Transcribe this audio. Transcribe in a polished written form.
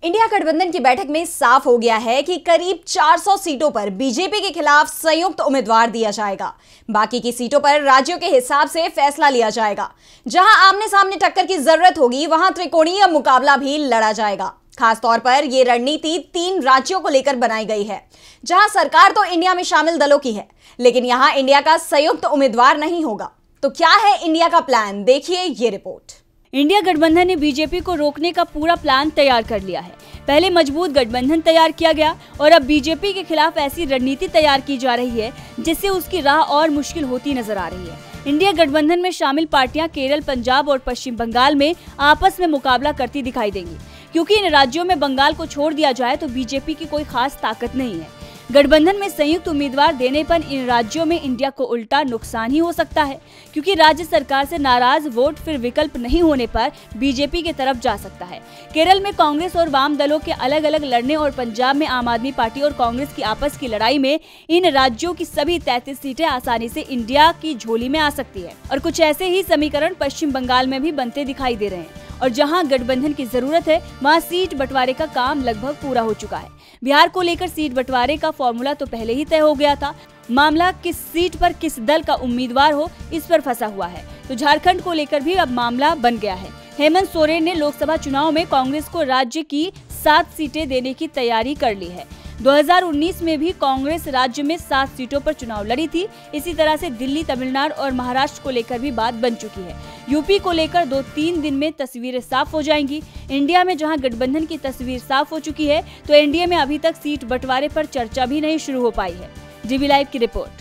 India गठबंधन की बैठक में साफ हो गया है कि करीब 400 सीटों पर बीजेपी के खिलाफ संयुक्त उम्मीदवार दिया जाएगा। बाकी की सीटों पर राज्यों के हिसाब से फैसला लिया जाएगा। जहां आमने सामने टक्कर की जरूरत होगी, वहां त्रिकोणीय मुकाबला भी लड़ा जाएगा। खासतौर पर यह रणनीति 3 राज्यों को लेकर बनाई गई है, जहां सरकार तो इंडिया में शामिल दलों की है, लेकिन यहां इंडिया का संयुक्त उम्मीदवार नहीं होगा। तो क्या है इंडिया का प्लान, देखिए ये रिपोर्ट। इंडिया गठबंधन ने बीजेपी को रोकने का पूरा प्लान तैयार कर लिया है। पहले मजबूत गठबंधन तैयार किया गया और अब बीजेपी के खिलाफ ऐसी रणनीति तैयार की जा रही है जिससे उसकी राह और मुश्किल होती नजर आ रही है। इंडिया गठबंधन में शामिल पार्टियां केरल, पंजाब और पश्चिम बंगाल में आपस में मुकाबला करती दिखाई देंगी, क्योंकि इन राज्यों में बंगाल को छोड़ दिया जाए तो बीजेपी की कोई खास ताकत नहीं है। गठबंधन में संयुक्त उम्मीदवार देने पर इन राज्यों में इंडिया को उल्टा नुकसान ही हो सकता है, क्योंकि राज्य सरकार से नाराज वोट फिर विकल्प नहीं होने पर बीजेपी की तरफ जा सकता है। केरल में कांग्रेस और वाम दलों के अलग अलग लड़ने और पंजाब में आम आदमी पार्टी और कांग्रेस की आपस की लड़ाई में इन राज्यों की सभी 33 सीटें आसानी से इंडिया की झोली में आ सकती है। और कुछ ऐसे ही समीकरण पश्चिम बंगाल में भी बनते दिखाई दे रहे हैं, और जहां गठबंधन की जरूरत है वहां सीट बंटवारे का काम लगभग पूरा हो चुका है। बिहार को लेकर सीट बंटवारे का फॉर्मूला तो पहले ही तय हो गया था। मामला किस सीट पर किस दल का उम्मीदवार हो, इस पर फंसा हुआ है। तो झारखंड को लेकर भी अब मामला बन गया है। हेमंत सोरेन ने लोकसभा चुनाव में कांग्रेस को राज्य की 7 सीटें देने की तैयारी कर ली है। 2019 में भी कांग्रेस राज्य में 7 सीटों पर चुनाव लड़ी थी। इसी तरह से दिल्ली, तमिलनाडु और महाराष्ट्र को लेकर भी बात बन चुकी है। यूपी को लेकर 2-3 दिन में तस्वीरें साफ हो जाएंगी। इंडिया में जहां गठबंधन की तस्वीर साफ हो चुकी है, तो एनडीए में अभी तक सीट बंटवारे पर चर्चा भी नहीं शुरू हो पाई है। डीवी लाइव की रिपोर्ट।